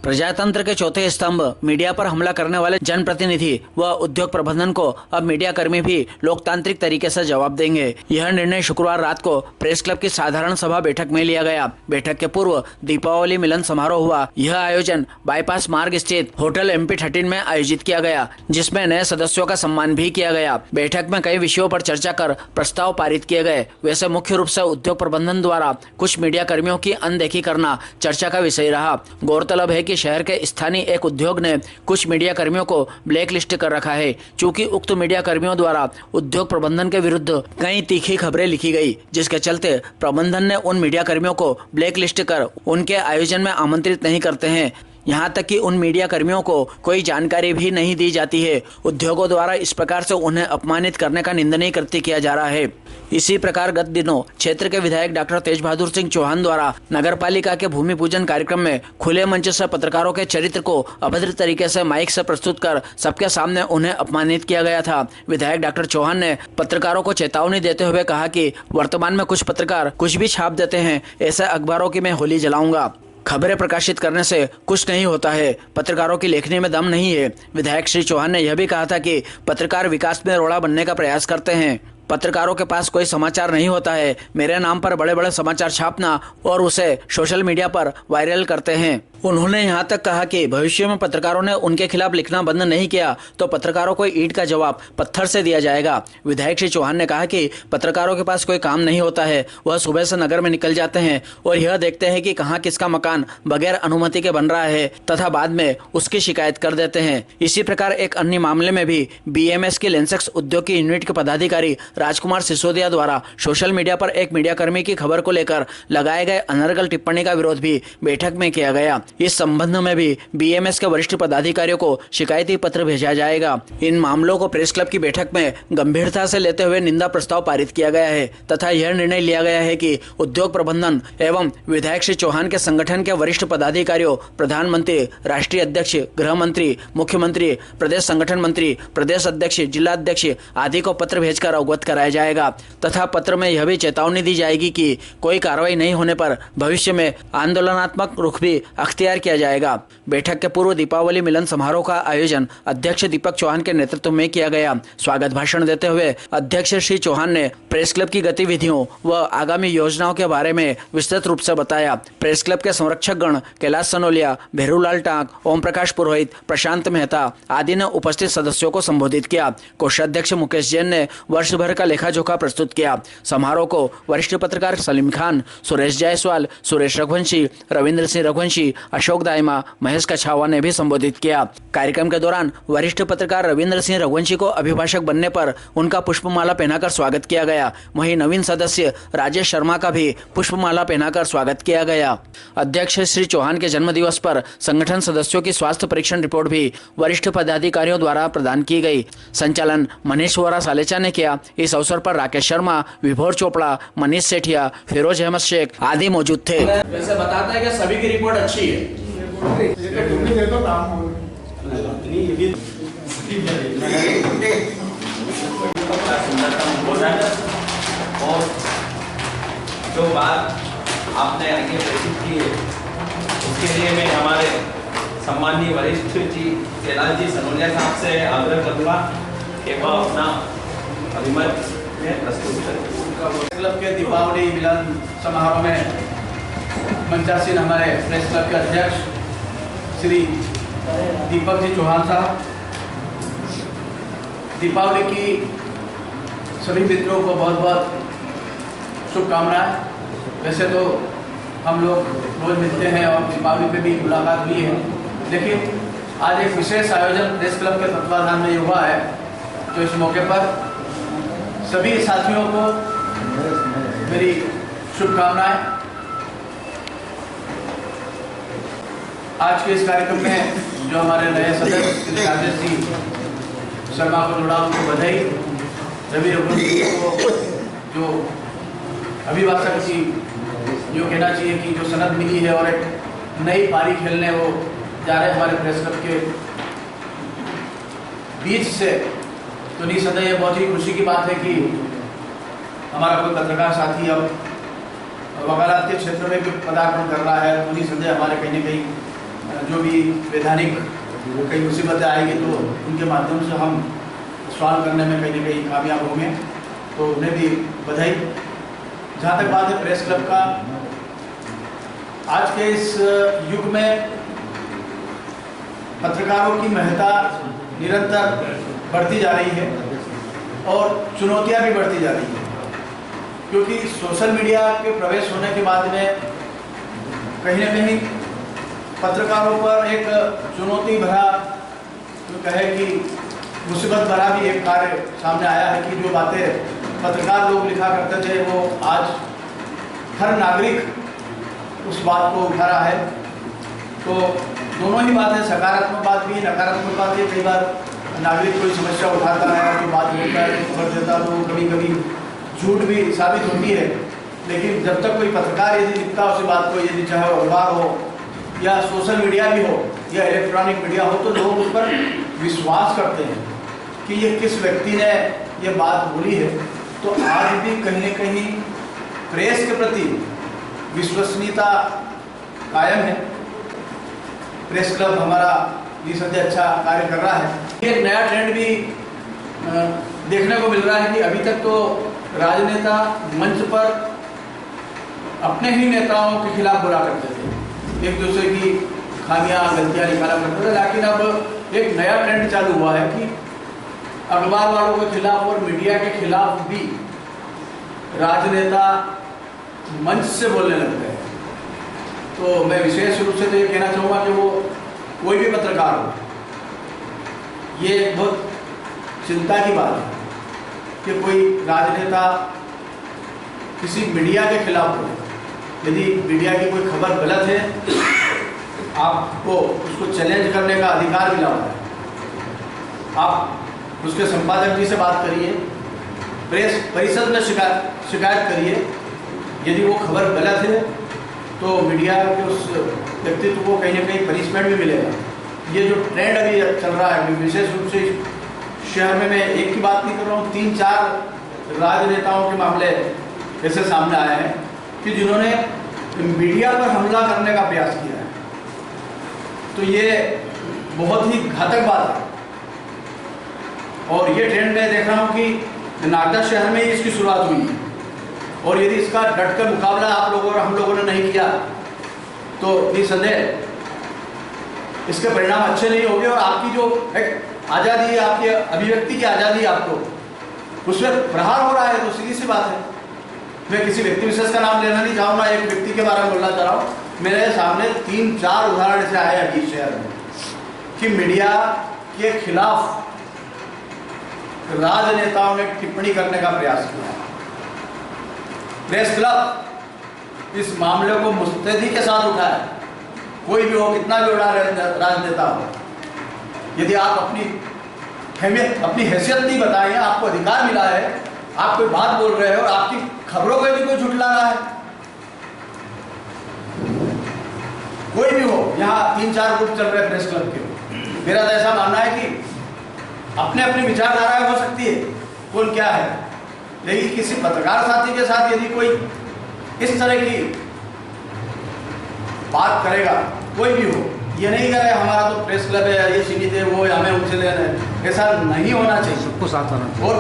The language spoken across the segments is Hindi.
प्रजातंत्र के चौथे स्तंभ मीडिया पर हमला करने वाले जनप्रतिनिधि व उद्योग प्रबंधन को अब मीडिया कर्मी भी लोकतांत्रिक तरीके से जवाब देंगे। यह निर्णय शुक्रवार रात को प्रेस क्लब की साधारण सभा बैठक में लिया गया। बैठक के पूर्व दीपावली मिलन समारोह हुआ। यह आयोजन बाईपास मार्ग स्थित होटल MP13 में आयोजित किया गया, जिसमें नए सदस्यों का सम्मान भी किया गया। बैठक में कई विषयों पर चर्चा कर प्रस्ताव पारित किए गए। वैसे मुख्य रूप से उद्योग प्रबंधन द्वारा कुछ मीडिया कर्मियों की अनदेखी करना चर्चा का विषय रहा। गौरतलब है कि शहर के स्थानीय एक उद्योग ने कुछ मीडिया कर्मियों को ब्लैक लिस्ट कर रखा है, चूंकि उक्त मीडिया कर्मियों द्वारा उद्योग प्रबंधन के विरुद्ध कई तीखी खबरें लिखी गई, जिसके चलते प्रबंधन ने उन मीडिया कर्मियों को ब्लैक लिस्ट कर उनके आयोजन में आमंत्रित नहीं करते हैं। यहाँ तक कि उन मीडिया कर्मियों को कोई जानकारी भी नहीं दी जाती है। उद्योगों द्वारा इस प्रकार से उन्हें अपमानित करने का निंदनीय कृत्य किया जा रहा है। इसी प्रकार गत दिनों क्षेत्र के विधायक डॉक्टर तेज बहादुर सिंह चौहान द्वारा नगर पालिका के भूमि पूजन कार्यक्रम में खुले मंच से पत्रकारों के चरित्र को अभद्र तरीके से माइक से प्रस्तुत कर सबके सामने उन्हें अपमानित किया गया था। विधायक डॉक्टर चौहान ने पत्रकारों को चेतावनी देते हुए कहा कि वर्तमान में कुछ पत्रकार कुछ भी छाप देते हैं, ऐसे अखबारों की मैं होली जलाऊंगा। खबरें प्रकाशित करने से कुछ नहीं होता है, पत्रकारों की लेखनी में दम नहीं है। विधायक श्री चौहान ने यह भी कहा था कि पत्रकार विकास में रोड़ा बनने का प्रयास करते हैं। पत्रकारों के पास कोई समाचार नहीं होता है, मेरे नाम पर बड़े बड़े समाचार छापना और उसे सोशल मीडिया पर वायरल करते हैं। उन्होंने यहाँ तक कहा कि भविष्य में पत्रकारों ने उनके खिलाफ लिखना बंद नहीं किया तो पत्रकारों को ईंट का जवाब पत्थर से दिया जाएगा। विधायक श्री चौहान ने कहा कि पत्रकारों के पास कोई काम नहीं होता है, वह सुबह से नगर में निकल जाते हैं और यह देखते हैं कि कहाँ किसका मकान बगैर अनुमति के बन रहा है तथा बाद में उसकी शिकायत कर देते हैं। इसी प्रकार एक अन्य मामले में भी BMS के लेंसेक्स उद्योग की यूनिट के पदाधिकारी राजकुमार सिसोदिया द्वारा सोशल मीडिया पर एक मीडिया कर्मी की खबर को लेकर लगाए गए अनर्गल टिप्पणी का विरोध भी बैठक में किया गया। इस संबंध में भी BMS के वरिष्ठ पदाधिकारियों को शिकायती पत्र भेजा जाएगा। इन मामलों को प्रेस क्लब की बैठक में गंभीरता से लेते हुए निंदा प्रस्ताव पारित किया गया है तथा यह निर्णय लिया गया है कि उद्योग प्रबंधन एवं विधायक श्री चौहान के संगठन के वरिष्ठ पदाधिकारियों, प्रधानमंत्री, राष्ट्रीय अध्यक्ष, गृह मंत्री, मुख्यमंत्री, प्रदेश संगठन मंत्री, प्रदेश अध्यक्ष, जिला अध्यक्ष आदि को पत्र भेजकर अवगत कराया जाएगा तथा पत्र में यह भी चेतावनी दी जाएगी कि कोई कार्रवाई नहीं होने पर भविष्य में आंदोलनात्मक रुख भी अख्तियार किया जाएगा। बैठक के पूर्व दीपावली मिलन समारोह का आयोजन अध्यक्ष दीपक चौहान के नेतृत्व में किया गया। स्वागत भाषण देते हुए अध्यक्ष श्री चौहान ने प्रेस क्लब की गतिविधियों व आगामी योजनाओं के बारे में विस्तृत रूप से बताया। प्रेस क्लब के संरक्षक गण कैलाश सनोलिया, भेरूलाल टांक, ओम प्रकाश पुरोहित, प्रशांत मेहता आदि ने उपस्थित सदस्यों को संबोधित किया। कोषाध्यक्ष मुकेश जैन ने वर्ष भर का लेखा जोखा प्रस्तुत किया। समारोह को वरिष्ठ पत्रकार सलीम खान, सुरेश जायसवाल, सुरेश रघुवंशी, रविंद्र सिंह रघुवंशी, अशोक दायमा, महेश कछावा ने भी संबोधित किया। कार्यक्रम के दौरान वरिष्ठ पत्रकार रविंद्र सिंह रघुवंशी को अभिभाषक बनने पर उनका पुष्पमाला पहनाकर स्वागत किया गया। वहीं नवीन सदस्य राजेश शर्मा का भी पुष्पमाला पहनाकर स्वागत किया गया। अध्यक्ष श्री चौहान के जन्म दिवस पर संगठन सदस्यों की स्वास्थ्य परीक्षण रिपोर्ट भी वरिष्ठ पदाधिकारियों द्वारा प्रदान की गई। संचालन मनीष वोरा सालेचा ने किया। इस अवसर पर राकेश शर्मा, विभोर चोपड़ा, मनीष सेठिया, फिरोज अहमद शेख आदि मौजूद थे। वैसे बताता है कि सभी की रिपोर्ट अच्छी है। और जो बात आपने आगे प्रस्तुत की है उसके लिए मैं हमारे सम्माननीय वरिष्ठ जी कैलाश जी सनोलिया साहब से आग्रह करूँगा कि वह अपना अभिमत में प्रस्तुत करें। क्लब के दीपावली मिलन समारोह में मंचासीन हमारे प्रेस क्लब के अध्यक्ष श्री दीपक जी चौहान साहब, दीपावली की सभी मित्रों को बहुत बहुत शुभकामनाएं। वैसे तो हम लोग रोज मिलते हैं और दीपावली पे भी मुलाकात हुई है, लेकिन आज एक विशेष आयोजन प्रेस क्लब के तत्वाधान में हुआ है, तो इस मौके पर सभी साथियों को मेरी शुभकामनाएं। आज के इस कार्यक्रम में जो हमारे नए सदस्य राजेश जी शर्मा को जोड़ा उनको बधाई। रवि रघुवंशी को जो अभिभाषक जी जो कहना चाहिए कि जो सनद मिली है और एक नई पारी खेलने वो जा रहे हमारे प्रेस क्लब के बीच से, तो निसंदेह ये बहुत ही खुशी की बात है कि हमारा कोई पत्रकार साथी अब वकालत के क्षेत्र में भी पदार्पण कर रहा है। तो निसंदेह हमारे कहीं न कहीं जो भी वैधानिक कई मुसीबतें आएगी तो उनके माध्यम से हम सॉल्व करने में कहीं ना कहीं कामयाब होंगे, तो उन्हें भी बधाई। जहाँ तक बात है प्रेस क्लब का, आज के इस युग में पत्रकारों की महत्ता निरंतर बढ़ती जा रही है और चुनौतियाँ भी बढ़ती जा रही है, क्योंकि सोशल मीडिया के प्रवेश होने के बाद में कहीं ना कहीं पत्रकारों पर एक चुनौती भरा, जो कहे कि मुसीबत भरा भी एक कार्य सामने आया है कि जो बातें पत्रकार लोग लिखा करते थे वो आज हर नागरिक उस बात को उठा रहा है। तो दोनों ही बातें, सकारात्मक बात भी, नकारात्मक बात भी। कई बार नागरिक कोई समस्या उठाता है, जो बात होता है, खबर देता है, तो कभी कभी झूठ भी साबित होती है। लेकिन जब तक कोई पत्रकार यदि लिखता है उसी बात को, यदि चाहे वो अखबार हो या सोशल मीडिया भी हो या इलेक्ट्रॉनिक मीडिया हो, तो लोग उस पर विश्वास करते हैं कि ये किस व्यक्ति ने ये बात बोली है। तो आज भी कहीं न कहीं प्रेस के प्रति विश्वसनीयता कायम है। प्रेस क्लब हमारा निसंदेह अच्छा कार्य कर रहा है। एक नया ट्रेंड भी देखने को मिल रहा है कि अभी तक तो राजनेता मंच पर अपने ही नेताओं के खिलाफ बोला करते थे, एक दूसरे की खामियां गलतियां निकाला करते थे। लेकिन अब एक नया ट्रेंड चालू हुआ है कि अखबार वालों के खिलाफ और मीडिया के खिलाफ भी राजनेता मंच से बोलने लग गए। तो मैं विशेष रूप से तो ये कहना चाहूँगा कि वो कोई भी पत्रकार हो, ये एक बहुत चिंता की बात है कि कोई राजनेता किसी मीडिया के खिलाफ हो। यदि मीडिया की कोई खबर गलत है, आपको उसको चैलेंज करने का अधिकार मिला हुआ है। आप उसके संपादक जी से बात करिए, प्रेस परिषद में शिकायत करिए। यदि वो खबर गलत है तो मीडिया के उस व्यक्तित्व को कहीं ना कहीं पनिशमेंट भी मिलेगा। ये जो ट्रेंड अभी चल रहा है, विशेष रूप से शहर में, मैं एक की बात नहीं कर रहा हूँ, 3-4 राजनेताओं के मामले ऐसे सामने आए हैं कि जिन्होंने मीडिया पर हमला करने का प्रयास किया है। तो ये बहुत ही घातक बात है। और ये ट्रेंड मैं देख रहा हूँ कि नागदा शहर में ही इसकी शुरुआत हुई है, और यदि इसका डटकर मुकाबला आप लोगों और हम लोगों ने नहीं किया तो निसंदेह इसके परिणाम अच्छे नहीं होंगे। और आपकी जो एक आज़ादी है, आपकी अभिव्यक्ति की आज़ादी, आपको उसमें प्रहार हो रहा है। तो सीधी सी बात है। मैं किसी व्यक्ति विशेष का नाम लेना नहीं चाहूँगा, एक व्यक्ति के बारे में बोलना चाह रहा हूँ। मेरे सामने 3-4 उदाहरण ऐसे आए अभी शहर में कि मीडिया के खिलाफ राजनेताओं ने टिप्पणी करने का प्रयास किया। प्रेस क्लब इस मामले को मुस्तैदी के साथ उठाया। कोई भी हो, कितना भी बड़ा राजनेता हो, यदि आप अपनी हैसियत नहीं बताएं, आपको अधिकार मिला है, आप कोई बात बोल रहे हो और आपकी खबरों को यदि कोई झुठला रहा है, कोई भी हो, यहाँ 3-4 ग्रुप चल रहे हैं प्रेस क्लब के। मेरा तो ऐसा मानना है कि अपने अपनी विचारधाराएं हो सकती है, कौन क्या है, लेकिन किसी पत्रकार साथी के साथ यदि कोई इस तरह की बात करेगा, कोई भी हो, ये नहीं करे हमारा तो प्रेस क्लब है, ये सीमित है, वो हमें उनसे लेना है, ऐसा नहीं होना चाहिए। सबको साथ आना चाहिए। और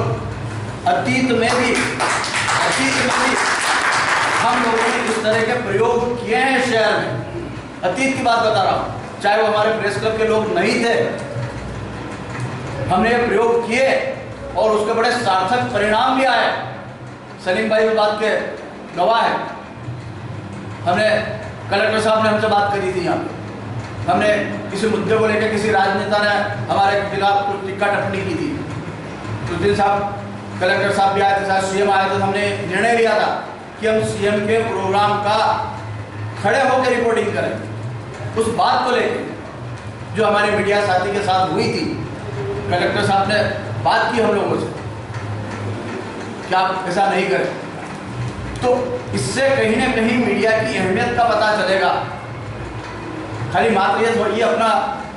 अतीत में भी हम लोगों ने इस तरह के प्रयोग किए हैं शहर में। अतीत की बात बता रहा हूँ, चाहे वो हमारे प्रेस क्लब के लोग नहीं थे, हमने प्रयोग किए और उसके बड़े सार्थक परिणाम भी आए। सलीम भाई इस बात के गवाह है। हमने कलेक्टर साहब ने हमसे बात करी थी यहाँ पे, हमने किसी मुद्दे को लेकर किसी राजनेता ने हमारे खिलाफ कुछ टिक्का टिप्पणी की थी, तो दिन साहब कलेक्टर साहब भी आए थे, साथ सीएम आए थे। हमने निर्णय लिया था कि हम सीएम के प्रोग्राम का खड़े होकर रिपोर्टिंग करें। उस बात को लेकर जो हमारे मीडिया साथी के साथ हुई थी, कलेक्टर साहब ने बात की हम लोगों से कि आप ऐसा नहीं करें। तो इससे कहीं ना कहीं मीडिया की अहमियत का पता चलेगा। खाली मात्र ये अपना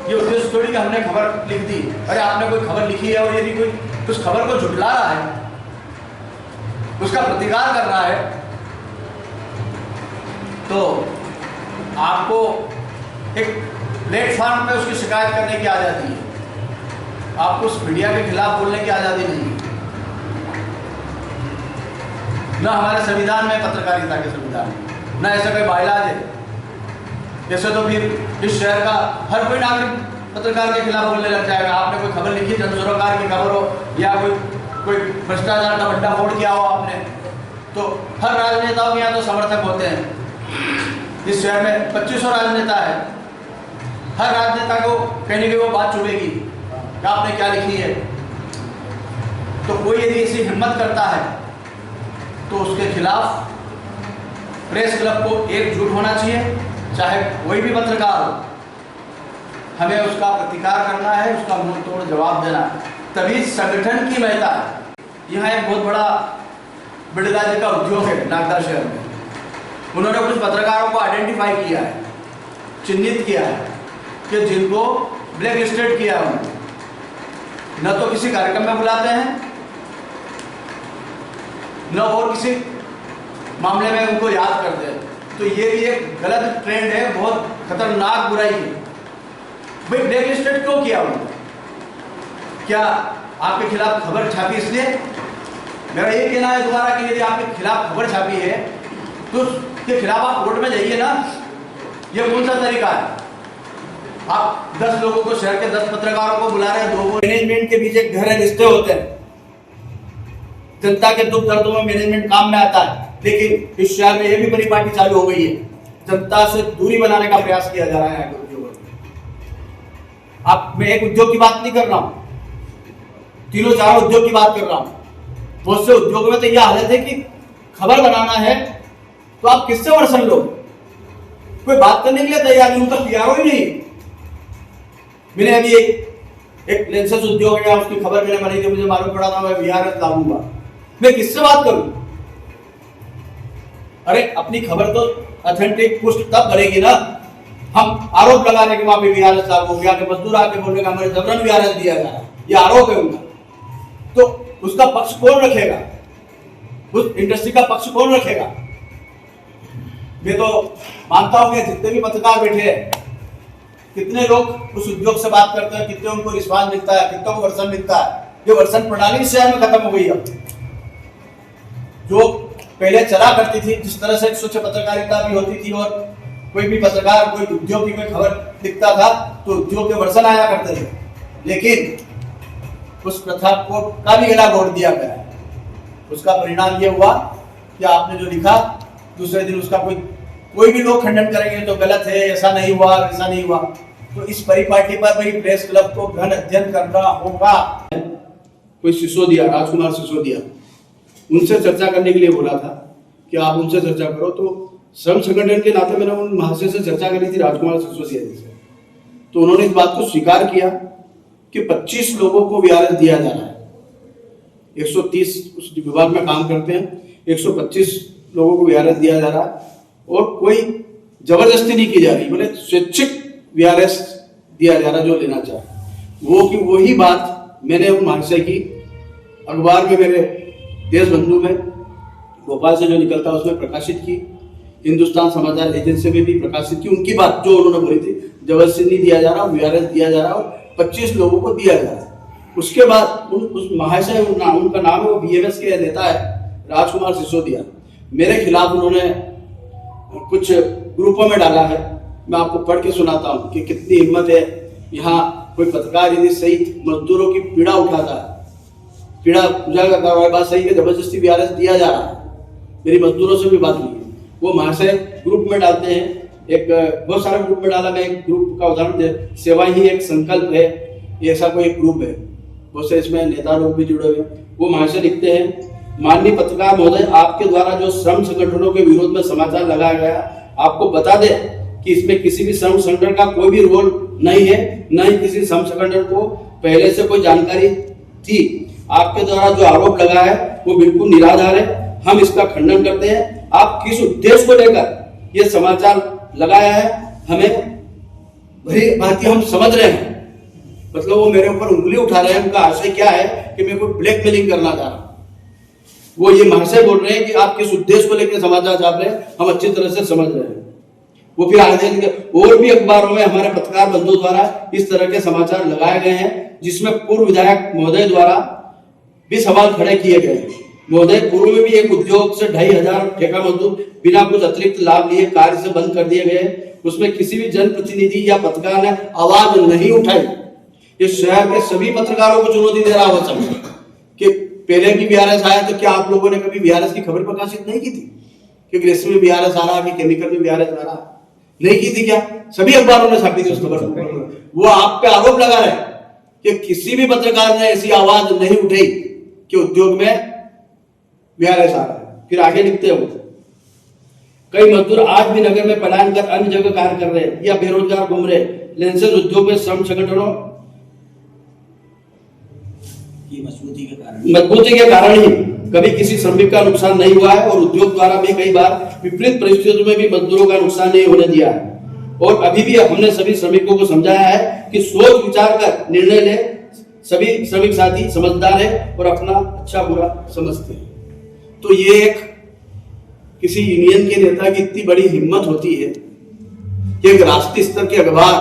ये उद्देश्य थोड़ी कि हमने खबर लिख दी, अरे आपने कोई खबर लिखी है और यदि कोई उस खबर को झुठला रहा है, उसका प्रतिकार कर रहा है, तो आपको एक प्लेटफॉर्म पे उसकी शिकायत करने की आज़ादी है। आपको उस मीडिया के खिलाफ बोलने की आज़ादी नहीं है। न हमारे संविधान में, पत्रकारिता के संविधान में, न ऐसा कोई बाइलाज है। जैसे तो फिर इस शहर का हर कोई नागरिक पत्रकार के खिलाफ बोलने लग जाएगा। आपने कोई खबर लिखी, जन सरोकार की खबर हो या कोई भ्रष्टाचार का भंडा फोड़ किया हो आपने, तो हर राजनेताओं के यहाँ तो समर्थक होते हैं। इस शहर में 2500 राजनेता है। हर राजनेता को कहीं ना कहीं वो बात चुभेगी कि आपने क्या लिखी है। तो कोई यदि ऐसी हिम्मत करता है तो उसके खिलाफ प्रेस क्लब को एकजुट होना चाहिए, चाहे कोई भी पत्रकार हो। हमें उसका प्रतिकार करना है, उसका मुंह तोड़ जवाब देना है, तभी संगठन की महत्ता है। यहाँ एक बहुत बड़ा बिड़ला जी का उद्योग है नागदा शहर में। उन्होंने कुछ पत्रकारों को आइडेंटिफाई किया है, चिन्हित किया है कि जिनको ब्लैक लिस्टेड किया है उन्होंने। न तो किसी कार्यक्रम में बुलाते हैं, न और किसी मामले में उनको याद करते हैं। तो ये भी एक गलत ट्रेंड है, बहुत खतरनाक बुराई है। भाई ब्लैक लिस्टेड क्यों किया उन्होंने? क्या आपके खिलाफ खबर छापी इसलिए? मेरा ये कहना है दोबारा कि यदि आपके खिलाफ खबर छापी है तो उसके खिलाफ आप कोर्ट में जाइए ना। ये कौन सा तरीका है? आप 10 लोगों को, शहर के 10 पत्रकारों को बुला रहे हैं, 2 मैनेजमेंट के बीच एक गहरे रिश्ते होते हैं। जनता के दुख दर्दों में मैनेजमेंट काम में आता है, लेकिन इस शहर में ये भी बड़ी पार्टी चालू हो गई है। जनता से दूरी बनाने का प्रयास किया जा रहा है उद्योगों में। आप, मैं एक उद्योग की बात नहीं कर रहा हूं, 3-4 उद्योग की बात कर रहा हूं। बहुत से उद्योगों में तो यह हालत है कि खबर बनाना है तो आप किससे वर्षन लो? कोई बात करने के लिए तैयार नहीं, उनका पीआरओ ही नहीं। मैंने अभी एक लेंसेज उद्योग है, उसकी खबर मैंने बनाई थी, मुझे मालूम पड़ा था मैं वीआरएस लाऊंगा। मैं किससे बात करूं? अरे अपनी खबर तो ऑथेंटिक पुष्ट तब बनेगी ना, हम आरोप लगा रहे कि वहां पे वीआरएस लागू हो गया, कि मजदूर आके बोलने का हमारे जबरन वीआरएस दिया जा रहा है, ये आरोप है उनका। तो उसका पक्ष कौन रखेगा? उस इंडस्ट्री का पक्ष कौन रखेगा? मैं तो मानता हूं कि जितने भी पत्रकार बैठे हैं, कितने लोग उस उद्योग से बात करते हैं, कितने उनको रिस्पांस मिलता है, कितनों को वर्षन मिलता है। ये वर्षन प्रणाली इस शहर में खत्म हो गई। अब जो पहले चला करती थी, जिस तरह से स्वच्छ पत्रकारिता भी होती थी और कोई भी पत्रकार कोई उद्योग की कोई खबर लिखता था तो उद्योग के वर्षन आया करते थे, लेकिन उस प्रथा को का भी गला घोट दिया गया है। उसका परिणाम ये हुआ कि आपने जो लिखा दूसरे दिन उसका कोई भी लोग खंडन करेंगे तो गलत है, ऐसा नहीं हुआ, ऐसा नहीं हुआ। तो इस परिपाटी पर भाई प्रेस क्लब को गहन अध्ययन करना होगा। कोई सिसोदिया, राजकुमार सिसोदिया, उनसे चर्चा करने के लिए बोला था कि आप उनसे चर्चा करो। तो श्रम संगठन के नाते मैंने उन महाशय से चर्चा करी थी, राजकुमार सिसोदिया जी से। तो उन्होंने इस बात को स्वीकार किया कि 25 लोगों को वीआरएस दिया जा रहा है। 130 उस विभाग में काम करते हैं, 125 लोगों को वीआरएस दिया जा रहा है और कोई जबरदस्ती नहीं की जा रही, बोले स्वैच्छिक वीआरएस दिया जा रहा जो लेना चाहे वो। कि वही बात मैंने उन महाशय की अखबार में, मेरे देश बंधु में भोपाल से जो निकलता है उसमें प्रकाशित की, हिंदुस्तान समाचार एजेंसी में भी प्रकाशित की। उनकी बात जो उन्होंने बोली थी, जबरदस्ती नहीं दिया जा रहा, वीआरएस दिया जा रहा और 25 लोगों को दिया जा रहा है। उसके बाद उस महाशय, उनका नाम है, वो बीएमएस के नेता है, राजकुमार सिसोदिया। मेरे खिलाफ उन्होंने कुछ ग्रुपों में डाला है, मैं आपको पढ़ के सुनाता हूँ कि कितनी हिम्मत है। यहाँ कोई पत्रकार यदि सही मजदूरों की पीड़ा उठाता है, पीड़ा उजागर करता है, बात सही है, जबरदस्ती वीआरएस दिया जा रहा है। मेरी मजदूरों से भी बात हुई है, वो महाशय ग्रुप में डालते हैं। एक बहुत सारे ग्रुप में डाला, मैं एक ग्रुप का उदाहरण दे, सेवा ही एक संकल्प है, ऐसा कोई एक ग्रुप है, बहुत से इसमें नेता लोग भी जुड़े हुए। वो महाशय लिखते हैं, माननीय पत्रकार महोदय, आपके द्वारा जो श्रम संगठनों के विरोध में समाचार लगाया गया, आपको बता दे कि इसमें किसी भी श्रम संगठन का कोई भी रोल नहीं है, न ही किसी श्रम संगठन को पहले से कोई जानकारी थी। आपके द्वारा जो आरोप लगा है वो बिल्कुल निराधार है, हम इसका खंडन करते हैं। आप किस उद्देश्य को लेकर ये समाचार लगाया है हमें भली भांति हम समझ रहे हैं। मतलब वो मेरे ऊपर उंगली उठा रहे हैं, उनका आशय क्या है कि मैं कोई ब्लैकमेलिंग करना चाह रहा हूं। वो ये महाशय बोल रहे हैं कि आप किस उद्देश्य को लेकर समाचार छाप रहे हैं, हम अच्छी तरह से समझ रहे हैं। वो फिर आगे और भी अखबारों में हमारे पत्रकार बंधुओं द्वारा इस तरह के समाचार लगाए गए हैं, जिसमें पूर्व विधायक महोदय द्वारा भी सवाल खड़े किए गए हैं। महोदय, पूर्व में भी एक उद्योग से 2500 ठेका मजदूर बिना कुछ अतिरिक्त लाभ लिए कार्य से बंद कर दिए गए। उसमें किसी भी जनप्रतिनिधि या पत्रकार ने आवाज नहीं उठाई। ये शहर के सभी पत्रकारों को चुनौती दे रहा हो समझे कि पहले भी बीआरएस आया, तो क्या आप लोगों ने कभी बीआरएस की खबर प्रकाशित नहीं की थी कि ग्रेसी में बीआरएस आ रहा, कि केमिकल में बीआरएस आ रहा? नहीं की थी क्या? सभी अखबारों ने छापी थी उस खबर। वो आप पे आरोप लगा रहे कि किसी भी पत्रकार ने ऐसी आवाज नहीं उठाई कि उद्योग में बीआरएस आ रहा है। फिर आगे लिखते हो, कई मजदूर आज भी नगर में पलायन कर अन्य जगह कार्य कर रहे हैं या बेरोजगार घूम रहे। लेंसेज उद्योग में श्रम संगठनों की मजबूती के कारण ही कभी किसी श्रमिक का नुकसान नहीं हुआ है और उद्योग द्वारा भी कई बार विपरीत परिस्थितियों में भी मजदूरों का नुकसान नहीं होने दिया है। और अभी भी हमने सभी श्रमिकों को समझाया है कि सोच विचार कर निर्णय ले। सभी श्रमिक साथी समझदार है और अपना अच्छा बुरा समझते हैं। तो ये एक किसी यूनियन के नेता की इतनी बड़ी हिम्मत होती है कि एक राष्ट्रीय स्तर के अखबार,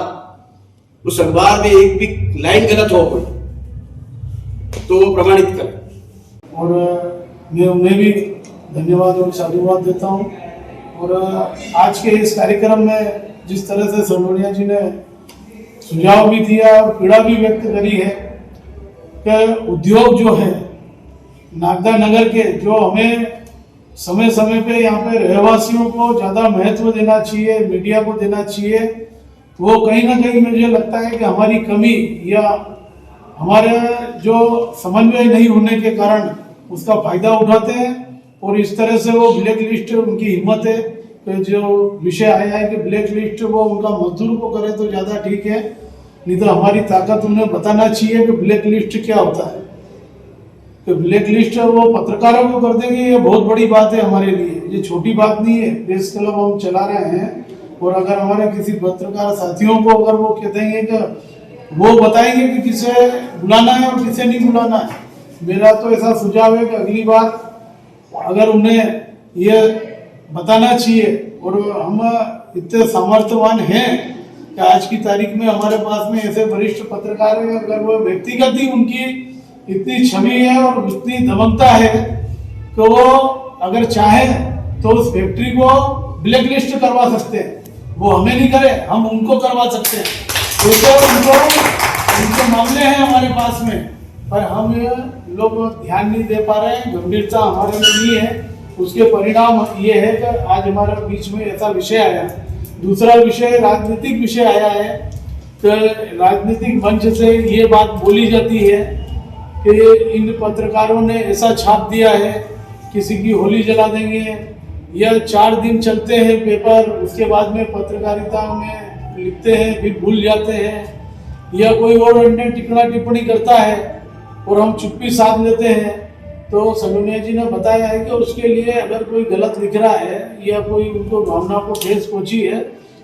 उस अखबार में एक भी लाइन गलत हो कोई तो वो प्रमाणित करे। और मैं उन्हें भी धन्यवाद और साधुवाद देता हूँ। और आज के इस कार्यक्रम में जिस तरह से सलोनिया जी ने सुझाव भी दिया और पीड़ा भी व्यक्त करी है कि उद्योग जो है नागदा नगर के, जो हमें समय समय पे यहाँ पे रहवासियों को ज़्यादा महत्व देना चाहिए, मीडिया को देना चाहिए, वो कहीं ना कहीं मुझे लगता है कि हमारी कमी या हमारे जो समन्वय नहीं होने के कारण उसका फायदा उठाते हैं। और इस तरह से वो ब्लैक लिस्ट, उनकी हिम्मत है कि जो विषय आया है कि ब्लैक लिस्ट वो उनका मजदूर को करे तो ज़्यादा ठीक है, नहीं तो हमारी ताकत उन्हें बताना चाहिए कि ब्लैक लिस्ट क्या होता है। तो ब्लैक लिस्ट वो पत्रकारों को कर देंगे, ये बहुत बड़ी बात है हमारे लिए, ये छोटी बात नहीं है। प्रेस क्लब हम चला रहे हैं और अगर हमारे किसी पत्रकार साथियों को अगर वो कह देंगे कि वो बताएंगे कि किसे बुलाना है और किसे नहीं बुलाना है, मेरा तो ऐसा सुझाव है कि अगली बार अगर उन्हें ये बताना चाहिए। और हम इतने सामर्थ्यवान हैं कि आज की तारीख में हमारे पास में ऐसे वरिष्ठ पत्रकार हैं, अगर वो व्यक्तिगत ही उनकी इतनी छवि है और इतनी दमकता है तो वो अगर चाहे तो उस फैक्ट्री को ब्लैक लिस्ट करवा सकते हैं। वो हमें नहीं करे, हम उनको करवा सकते हैं। तो उनके मामले हैं हमारे पास में, पर हम लोग ध्यान नहीं दे पा रहे हैं, गंभीरता हमारे में नहीं है। उसके परिणाम ये है कि आज हमारे बीच में ऐसा विषय आया। दूसरा विषय राजनीतिक विषय आया है कि राजनीतिक मंच से ये बात बोली जाती है कि इन पत्रकारों ने ऐसा छाप दिया है, किसी की होली जला देंगे, या 4 दिन चलते हैं पेपर, उसके बाद में पत्रकारिता में लिखते हैं फिर भूल जाते हैं, या कोई और अन्य टिप्पणी टिप्पणी करता है और हम चुप्पी साध लेते हैं। तो सलोनिया जी ने बताया है कि उसके लिए अगर कोई गलत लिख रहा है या कोई उनको भावना को ठेस पहुंची है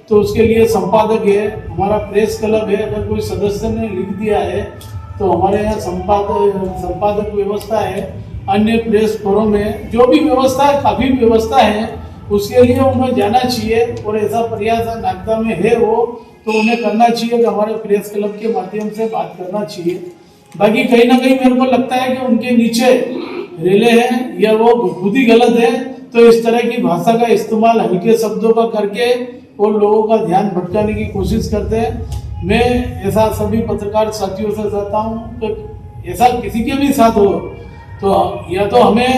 तो उसके लिए संपादक है, हमारा प्रेस क्लब है, अगर कोई सदस्य ने लिख दिया है तो हमारे यहाँ संपादक व्यवस्था है। अन्य प्रेस फोरम में जो भी व्यवस्था है, काफ़ी व्यवस्था है, उसके लिए उन्हें जाना चाहिए। और ऐसा प्रयास नागदा में है वो तो उन्हें करना चाहिए कि हमारे प्रेस क्लब के माध्यम से बात करना चाहिए। बाकी कहीं ना कहीं मेरे को लगता है कि उनके नीचे रेले हैं या वो खुद ही गलत है, तो इस तरह की भाषा का इस्तेमाल हल्के शब्दों का करके और लोगों का ध्यान भटकाने की कोशिश करते हैं। मैं ऐसा सभी पत्रकार साथियों से चाहता हूँ कि ऐसा किसी के भी साथ हो तो या तो हमें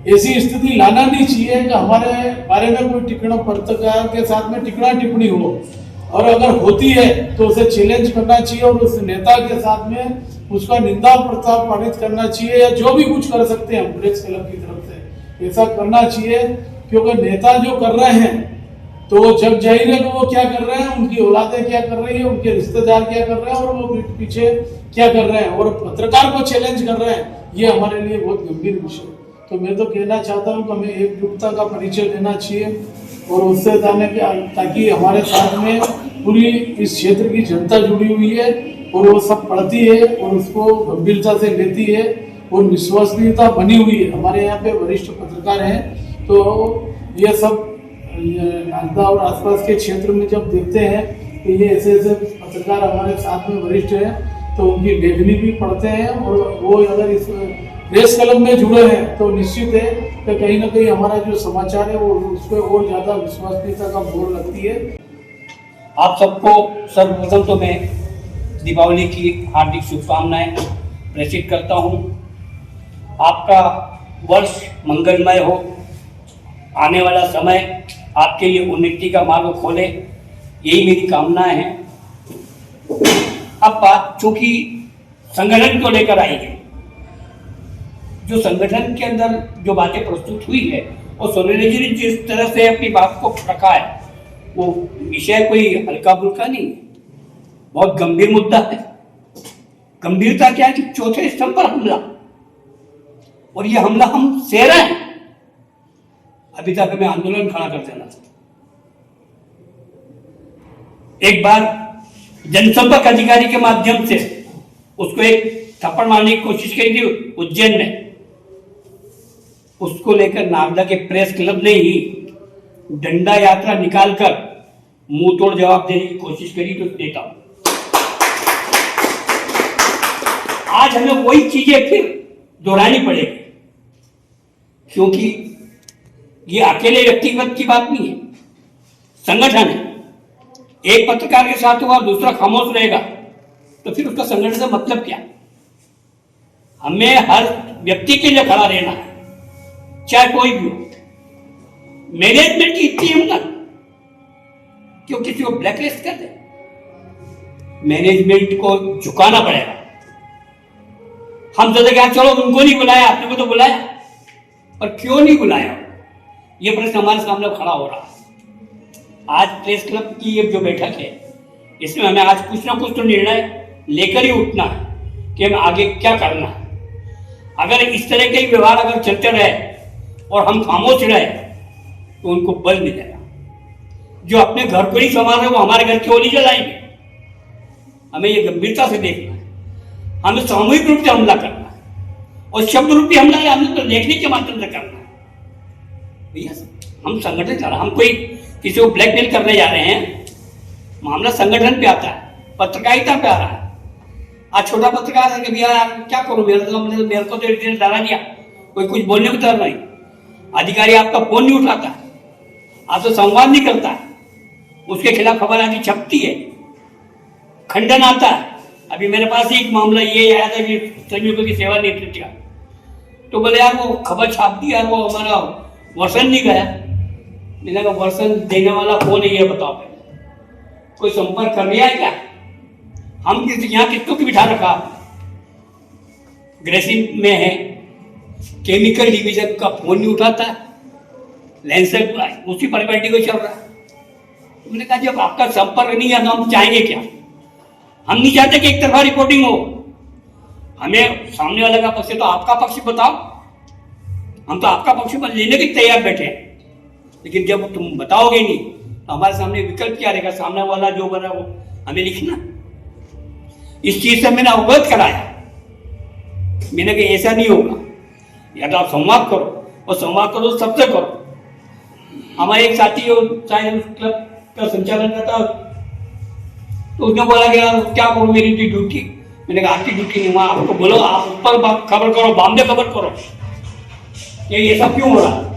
ऐसी स्थिति लाना नहीं चाहिए कि हमारे बारे में कोई टिप्पणी पत्रकार के साथ में टिप्पणी हो, और अगर होती है तो उसे चैलेंज करना चाहिए और उस नेता के साथ में उसका निंदा प्रस्ताव पारित करना चाहिए, या जो भी कुछ कर सकते हैं प्रेस क्लब की तरफ से ऐसा करना चाहिए। क्योंकि नेता जो कर रहे हैं तो वो जब जाहिर है कि वो क्या कर रहे हैं, उनकी औलादें क्या कर रही है, उनके रिश्तेदार क्या कर रहे हैं और वो पीछे क्या कर रहे हैं, और पत्रकार को चैलेंज कर रहे हैं, ये हमारे लिए बहुत गंभीर विषय। तो मैं तो कहना चाहता हूँ कि हमें एकजुटता का परिचय देना चाहिए और उससे जाने के ताकि हमारे साथ में पूरी इस क्षेत्र की जनता जुड़ी हुई है और वो सब पढ़ती है और उसको गंभीरता से लेती है और विश्वसनीयता बनी हुई है। हमारे यहाँ पे वरिष्ठ पत्रकार हैं तो ये सब ये नागदा और आसपास के क्षेत्र में जब देखते हैं कि ये ऐसे ऐसे पत्रकार हमारे साथ में वरिष्ठ हैं, तो उनकी लेखनी भी पढ़ते हैं, और वो अगर इस प्रेस क्लब में जुड़े हैं तो निश्चित है कि कहीं ना कहीं हमारा जो समाचार है वो उस पर और ज़्यादा विश्वसनीयता का मोहर लगती है। आप सबको सर्वप्रथम तो मैं दीपावली की हार्दिक शुभकामनाएं प्रेषित करता हूं। आपका वर्ष मंगलमय हो, आने वाला समय आपके लिए उन्नति का मार्ग खोले, यही मेरी कामनाएं हैं। अब बात चूंकि संगठन को लेकर आई है, जो संगठन के अंदर जो बातें प्रस्तुत हुई है और सोनाली जी ने जिस तरह से अपनी बात को रखा है, वो विषय कोई हल्का फुल्का नहीं है, बहुत गंभीर मुद्दा है। गंभीरता क्या है कि चौथे स्तंभ पर हमला, और ये हमला हम सह रहे हैं। अभी तक हमें आंदोलन खड़ा कर देना था। एक बार जनसंपर्क अधिकारी के माध्यम से उसको एक थप्पड़ मारने की कोशिश करी थी उज्जैन में, उसको लेकर नागदा के प्रेस क्लब ने ही डंडा यात्रा निकालकर मुंह तोड़ जवाब देने की कोशिश करी। तो देता हूं, आज हमें वही चीजें फिर दोहरानी पड़ेगी, क्योंकि ये अकेले व्यक्तिगत की बात नहीं है, संगठन है। एक पत्रकार के साथ हुआ, दूसरा खामोश रहेगा, तो फिर उसका संगठन का मतलब क्या? हमें हर व्यक्ति के लिए खड़ा रहना है, चाहे कोई भी हो। मैनेजमेंट की इतनी हिम्मत क्यों किसी को ब्लैकलिस्ट कर दे? मैनेजमेंट को झुकाना पड़ेगा। हम तो क्या, चलो उनको नहीं बुलाया, आपने को तो बुलाया, और क्यों नहीं बुलाया? ये प्रश्न हमारे सामने खड़ा हो रहा है। आज प्रेस क्लब की ये जो बैठक है, इसमें हमें आज कुछ ना कुछ तो निर्णय लेकर ही उठना है कि हमें आगे क्या करना है। अगर इस तरह के व्यवहार अगर चलते रहे और हम खामोश रहे तो उनको बल मिलेगा। जो अपने घर को नहीं संभाल रहे वो हमारे घर क्यों नहीं चलाएंगे? हमें ये गंभीरता से देखना है। हमें सामूहिक रूप से हमला करना है, और शब्द रूपी हमला हमें तो देखने के माध्यम से करना है। भैया हम संगठन चला, हम कोई किसी को ब्लैकमेल करने जा रहे हैं? मामला संगठन पे आता है, पत्रकारिता पे आ रहा है। आज छोटा पत्रकार है कि भैया क्या करूं, मेरे को तो एक डरा दिया, कोई कुछ बोलने को तैयार नहीं। अधिकारी आपका फोन नहीं उठाता, आपसे संवाद नहीं करता, उसके खिलाफ खबर आती छपती है, खंडन आता है। अभी मेरे पास एक मामला ये आया था कि संयोजकों की सेवा नेतृत्व का, तो बोले यार वो खबर छाप दी यार, वो हमारा वर्षन नहीं गया। मैंने कहा वर्षन देने वाला कौन है ये बताओ, कोई संपर्क कर लिया है क्या? हम यहाँ किसको की बिठा रखा? ग्रेसिंग में है, केमिकल डिवीजन का फोन नहीं उठाता, लैंसेट उसी परिपाटी को चल रहा है। मैंने कहा जब आपका संपर्क नहीं है तो हम चाहेंगे क्या? हम नहीं चाहते कि एक तरफा रिपोर्टिंग हो। हमें सामने वाले का पक्ष, तो आपका पक्ष बताओ, हम तो आपका पक्ष पर लेने के तैयार बैठे हैं। लेकिन जब तुम बताओगे नहीं तो हमारे सामने विकल्प क्या रहेगा? सामने वाला जो बना वो हमें लिखना। इस चीज से मैंने अवगत कराया। मैंने कहा ऐसा नहीं होगा, या तो आप संवाद करो, और संवाद करो सबसे करो। हमारे एक साथी साइंस क्लब का संचालन करता, तो उसने बोला कि यार क्या करो, मेरी ड्यूटी। मैंने कहा आपकी ड्यूटी नहीं, वहां आपको बोलो आप ऊपर खबर करो, बॉम्बे खबर करो, ये सब क्यों हो रहा है?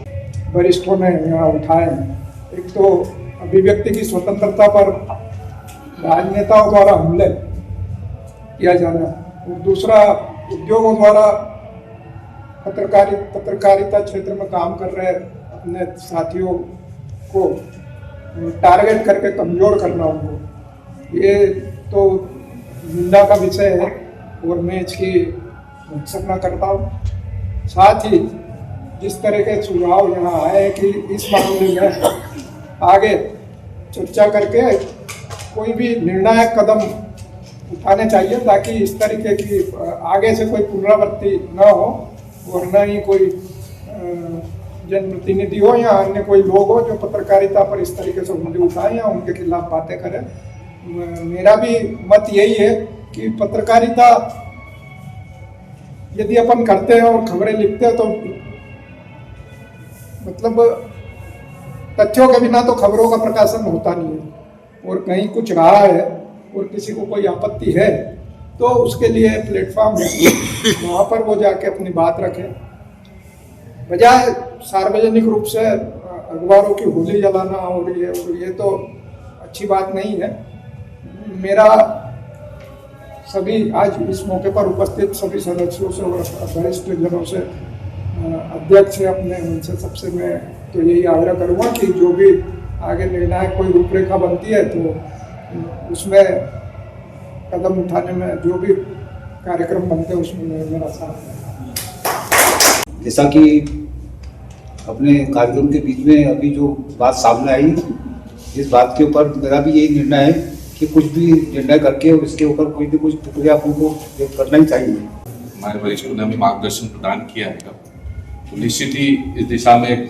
वरिष्ठों ने यहाँ उठाए। एक तो अभिव्यक्ति की स्वतंत्रता पर राजनेताओं द्वारा हमले किया जाना, और दूसरा उद्योगों द्वारा पत्रकारिता क्षेत्र में काम कर रहे अपने साथियों को टारगेट करके कमजोर करना उनको, ये तो निंदा का विषय है और मैं इसकी भर्त्सना करता हूँ। साथ ही जिस तरह के सुझाव यहाँ आए कि इस मामले में आगे चर्चा करके कोई भी निर्णायक कदम उठाने चाहिए, ताकि इस तरीके की आगे से कोई पुनरावृत्ति न हो, और न ही कोई जनप्रतिनिधि हो या अन्य कोई लोग हो जो पत्रकारिता पर इस तरीके से उंगली उठाएं या उनके खिलाफ बातें करें। मेरा भी मत यही है कि पत्रकारिता यदि अपन करते हैं और खबरें लिखते हैं तो मतलब तथ्यों के बिना तो खबरों का प्रकाशन होता नहीं है। और कहीं कुछ रहा है और किसी को कोई आपत्ति है तो उसके लिए प्लेटफॉर्म है, वहाँ पर वो जाके अपनी बात रखे, बजाय सार्वजनिक रूप से अखबारों की होली जलाना। और ये तो अच्छी बात नहीं है। मेरा सभी आज इस मौके पर उपस्थित सभी सदस्यों से और वरिष्ठ जनों से, अध्यक्ष है अपने, उनसे सबसे मैं तो यही आग्रह करूँगा कि जो भी आगे निर्णायक कोई रूपरेखा बनती है तो उसमें कदम उठाने में, जो भी कार्यक्रम बनते हैं उसमें मेरा साथ है। जैसा कि अपने कार्यक्रम के बीच में अभी जो बात सामने आई, इस बात के ऊपर मेरा भी यही निर्णय है कि कुछ भी निर्णय करके और इसके ऊपर कोई भी कुछ प्रक्रिया को करना ही चाहिए। हमारे वरिष्ठों ने हमें मार्गदर्शन प्रदान किया है, तो निश्चित ही इस दिशा में एक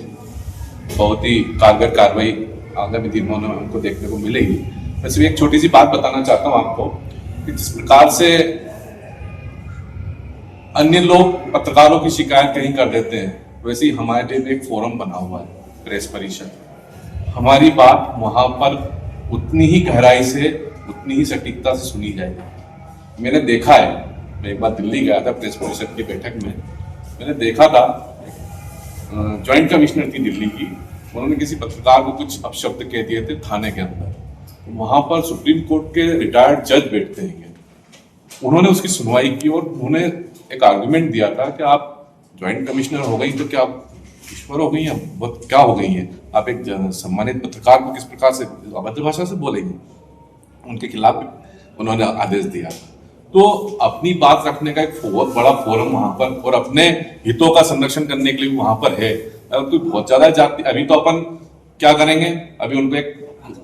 बहुत ही कारगर कार्रवाई आगामी दिनों में हमको देखने को मिलेगी। मैं सिर्फ एक छोटी सी बात बताना चाहता हूँ आपको कि जिस प्रकार से अन्य लोग पत्रकारों की शिकायत कहीं कर देते हैं, वैसे ही हमारे लिए भी एक फोरम बना हुआ है, प्रेस परिषद। हमारी बात वहां पर उतनी ही गहराई से, उतनी ही सटीकता से सुनी जाएगी। मैंने देखा है, मैं एक बार दिल्ली गया था प्रेस परिषद की बैठक में, मैंने देखा था जॉइंट कमिश्नर थी दिल्ली की, उन्होंने किसी पत्रकार को कुछ अपशब्द कह दिए थे थाने के अंदर। वहां पर सुप्रीम कोर्ट के रिटायर्ड जज बैठते हैं, उन्होंने उसकी सुनवाई की और उन्होंने एक आर्गुमेंट दिया था कि आप ज्वाइंट कमिश्नर हो गई तो क्या आप ईश्वर हो गई हैं, बहुत क्या हो गई हैं, आप एक सम्मानित पत्रकार को किस प्रकार से अभद्र भाषा से बोलेंगे। उनके खिलाफ उन्होंने आदेश दिया। तो अपनी बात रखने का एक बहुत बड़ा फोरम वहां पर और अपने हितों का संरक्षण करने के लिए वहां पर है। अगर कोई बहुत ज्यादा जाति, अभी तो अपन क्या करेंगे, अभी उनको एक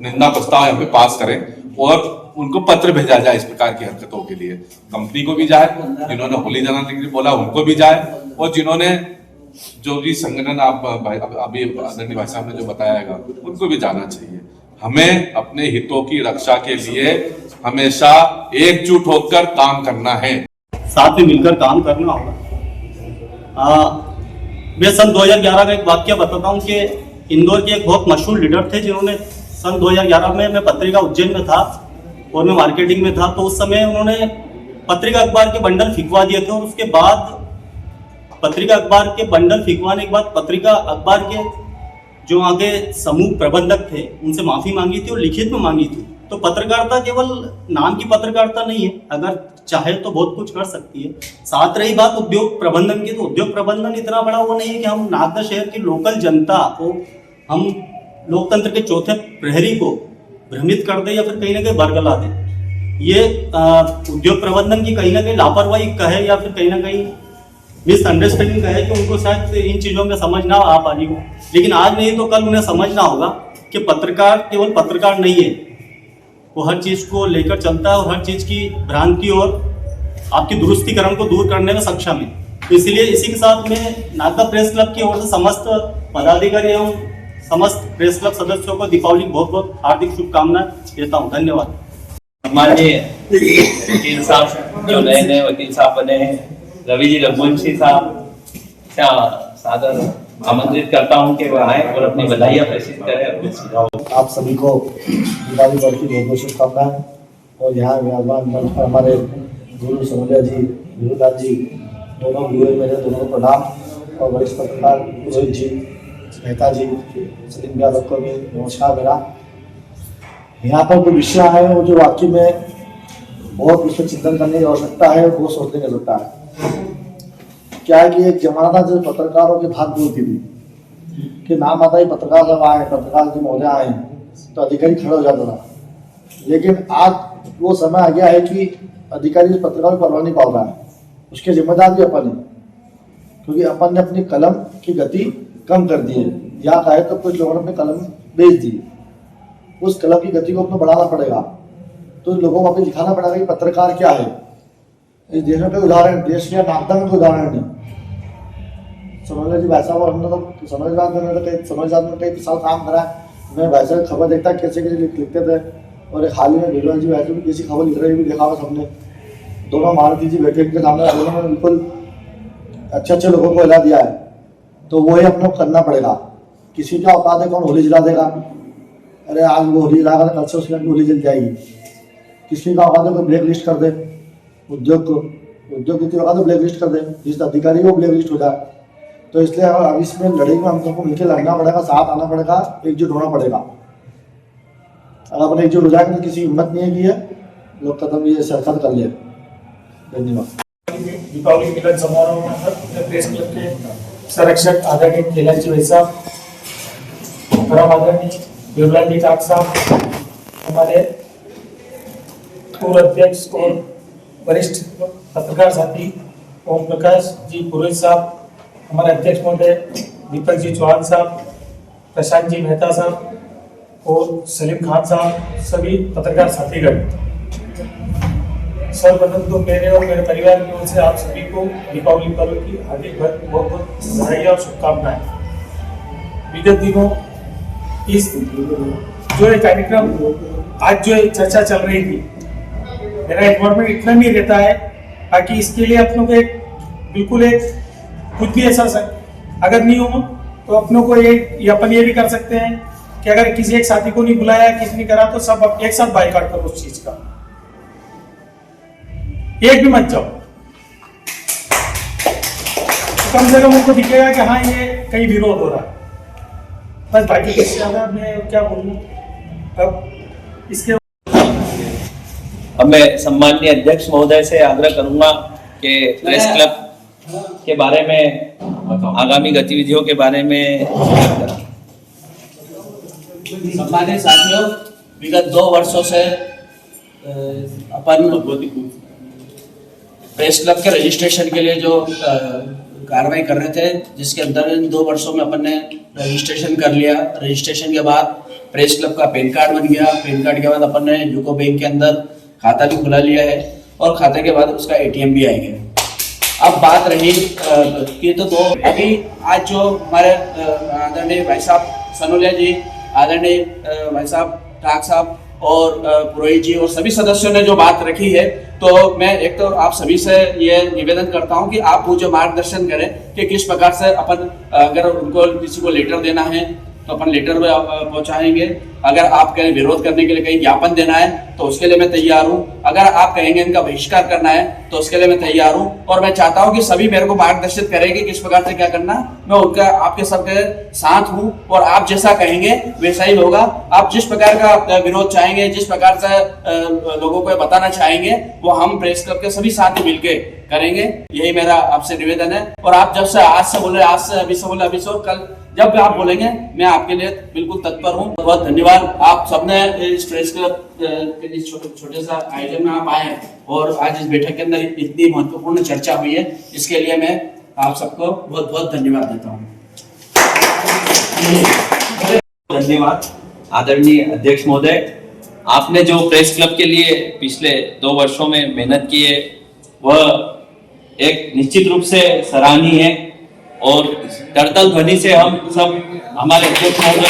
निंदा प्रस्ताव यहाँ पे पास करें और उनको पत्र भेजा जाए इस प्रकार की हरकतों के लिए। कंपनी को भी जाए, जिन्होंने होली जलाने के लिए बोला उनको भी जाए, और जिन्होंने जो भी संगठन आप अभी आदरणीय भाई साहब ने जो बताया है उनको भी जाना चाहिए। हमें अपने हितों की रक्षा के लिए हमेशा एकजुट होकर काम करना है, साथ में मिलकर काम करना होगा। मैं सन 2011 का एक वाक्य बताता हूँ कि इंदौर के एक बहुत मशहूर लीडर थे जिन्होंने सन 2011 में, मैं पत्रिका उज्जैन में था और मैं मार्केटिंग में था, तो उस समय उन्होंने पत्रिका अखबार के बंडल फिकवा दिए थे और उसके बाद पत्रिका अखबार के बंडल फिकवाने के बाद पत्रिका अखबार के जो आगे समूह प्रबंधक थे उनसे माफी मांगी थी और लिखित में मांगी थी। तो पत्रकारिता केवल नाम की पत्रकारिता नहीं है, अगर चाहे तो बहुत कुछ कर सकती है। साथ रही बात उद्योग प्रबंधन की, तो उद्योग प्रबंधन इतना बड़ा वो नहीं है कि हम नागदा शहर की लोकल जनता को, हम लोकतंत्र के चौथे प्रहरी को भ्रमित कर दे या फिर कहीं ना कहीं बरगला दे। ये उद्योग प्रबंधन की कहीं ना कहीं लापरवाही कहे या फिर कहीं ना कहीं मिसअंडरस्टैंडिंग कहे कि उनको शायद इन चीज़ों में समझ ना आ पा रही हो, लेकिन आज नहीं तो कल उन्हें समझना होगा कि पत्रकार केवल पत्रकार नहीं है, वो हर चीज़ को लेकर चलता है और हर चीज़ की भ्रांति और आपकी दुरुस्तीकरण को दूर करने में सक्षम है। तो इसलिए इसी के साथ में नागदा प्रेस क्लब की ओर से समस्त पदाधिकारी एवं समस्त प्रेस क्लब सदस्यों को दीपावली की बहुत बहुत हार्दिक शुभकामनाएं देता हूँ। धन्यवाद। माननीय वकील साहब जो नए नए वकील साहब बने हैं, रवि जी रघुवंशी साहब, क्या सादर आमंत्रित करता हूं कि वो आए और अपनी बधाइयां प्रेषित करें, अपने सुझाव। आप सभी को दिवाली पर्व की बहुत बहुत शुभकामनाएं। और यहाँ मेहमान मंच पर हमारे गुरु सनोलिया जी, गुरुदास जी, दोनों गुरु मेरे दोनों को प्रणाम, और वरिष्ठ पत्रकार रोहित जी, मेहता जी, सलीम यादव को भी नमस्कार मेरा। यहाँ पर जो विषय है वो जो वाकई में बहुत उस पर चिंतन करने की आवश्यकता है, बहुत सोचने की आवश्यकता है। क्या है कि एक जमाना था जब पत्रकारों की भाग होती थी कि नाम आता ही पत्रकार जब आए, पत्रकार जब महोदय आए तो अधिकारी खड़ा हो जाता था। लेकिन आज वो समय आ गया है कि अधिकारी पत्रकार को परवाह नहीं पाता है, उसके जिम्मेदार भी अपन है, क्योंकि अपन ने अपनी कलम की गति कम कर दी है, या कहे तो कुछ लोगों ने अपनी कलम बेच दी। उस कलम की गति को अपने बढ़ाना पड़ेगा, तो लोगों को अपने दिखाना पड़ेगा कि पत्रकार क्या है। इस देश में कोई उदाहरण, देश में नागदा में कोई उदाहरण नहीं। सनोलिया जी भाई साहब और हमने तो समाजवाद में कई साल काम करा है। मैं भाई साहब खबर देखता कैसे कैसे लिखते थे, और एक हाल ही में वीरवाल जी भाई साहब कैसी खबर लिख रहे भी देखा हुआ सबने। दोनों मारुति जी बैठे के सामने दोनों बिल्कुल अच्छे अच्छे लोगों को हिला दिया है, तो वही अपने को करना पड़ेगा। किसी का औकात है कौन होली जला देगा? अरे आज वो होली जलाएगा तो कल से उसके होली जल जाएगी। किसी का औकात है कोई ब्लैक लिस्ट कर दे उद्योग को, उद्योग की औकात है ब्लैक लिस्ट कर दे, जिस अधिकारी वो ब्लैक लिस्ट हो जाए। तो इसलिए अब इसमें लड़ाई में हम सबको मिलकर लड़ना पड़ेगा, साथ आना पड़ेगा, एकजुट होना पड़ेगा। अगर अपने एकजुट हो जाएंगे तो किसी हिम्मत नहीं है कि है लोग कदम ये सरकार कर ले। धन्यवाद। दीपावली मिलन समारोह में प्रेस क्लब के संरक्षक आदरणीय केलाजी भाई साहब, परम आदरणीय युवराज जी टाक साहब, हमारे पूर्व अध्यक्ष और वरिष्ठ पत्रकार साथी ओम प्रकाश जी पुरोहित साहब, हमारे अध्यक्ष महोदय दीपक जी चौहान साहब, प्रशांत जी मेहता साहब और सलीम खान साहब, सभी पत्रकार साथीगण, सर्वप्रथम तो मेरे और मेरे परिवार की ओर से आप सभी को दीपावली पर्व की हार्दिक बहुत बहुत बधाई और शुभकामनाएं। विगत दिनों इस जो ये कार्यक्रम आज जो चर्चा चल रही थी, मेरा इन्वॉल्वमेंट इतना नहीं रहता है ताकि इसके लिए अपनों को एक बिल्कुल एक कुछ भी ऐसा अगर नहीं हो तो अपनों को ये अपन ये भी कर सकते हैं कि अगर किसी एक साथी को नहीं बुलाया, किसी ने करा, तो सब एक साथ बाइकआउट करो उस चीज का, एक भी मत जाओ। तो कम से कम उनको दिखेगा कि हाँ ये कहीं विरोध हो रहा है। बस बाकी इससे ज्यादा मैं क्या बोलूं अब इसके। अब मैं सम्माननीय अध्यक्ष महोदय से आग्रह करूंगा कि प्रेस क्लब के बारे में, आगामी गतिविधियों के बारे में। सम्मानित साथियों, विगत 2 वर्षों से अपन प्रेस क्लब के रजिस्ट्रेशन के लिए जो कार्रवाई कर रहे थे, जिसके अंदर इन 2 वर्षों में अपन ने रजिस्ट्रेशन कर लिया। रजिस्ट्रेशन के बाद प्रेस क्लब का पैन कार्ड बन गया। पैन कार्ड के बाद अपन ने यूको बैंक के अंदर खाता भी खुला लिया है और खाते के बाद उसका एटीएम भी आएंगे। अब बात रही कि तो अभी आज जो हमारे आदरणीय भाई साहब सनोलिया जी, आदरणीय भाई साहब टाक साहब और पुरोहित जी और सभी सदस्यों ने जो बात रखी है, तो मैं एक तो आप सभी से ये निवेदन करता हूं कि आप मुझे मार्गदर्शन करें कि किस प्रकार से अपन, अगर उनको किसी को लेटर देना है तो अपन लेटर में पहुंचाएंगे। अगर आप कहें विरोध करने के लिए कहीं ज्ञापन देना है तो उसके लिए मैं तैयार हूं। अगर आप कहेंगे इनका बहिष्कार करना है तो उसके लिए मैं तैयार हूं। और मैं चाहता हूं कि सभी मेरे को मार्गदर्शित करेंगे किस प्रकार से क्या करना। मैं उनका, आपके सबके साथ हूं और आप जैसा कहेंगे वैसा ही होगा। आप जिस प्रकार का विरोध चाहेंगे, जिस प्रकार से लोगों को बताना चाहेंगे, वो हम प्रेस क्लब के सभी साथी मिलके करेंगे। यही मेरा आपसे निवेदन है। और आप जब से आज से बोले, आज से अभी से बोले, अभी से कल जब भी आप बोलेंगे मैं आपके लिए बिल्कुल तत्पर हूँ। बहुत धन्यवाद आप सबने इस प्रेस क्लब के इस छोटे सा आयोजन में आप आए हैं और आज इस बैठक के अंदर इतनी महत्वपूर्ण चर्चा हुई है, इसके लिए मैं आप सबको बहुत बहुत धन्यवाद देता हूँ। धन्यवाद आदरणीय अध्यक्ष महोदय। आपने जो प्रेस क्लब के लिए पिछले 2 वर्षों में मेहनत की है वह एक निश्चित रूप से सराहनीय है और करतल ध्वनि से हम सब हमारे अध्यक्ष महोदय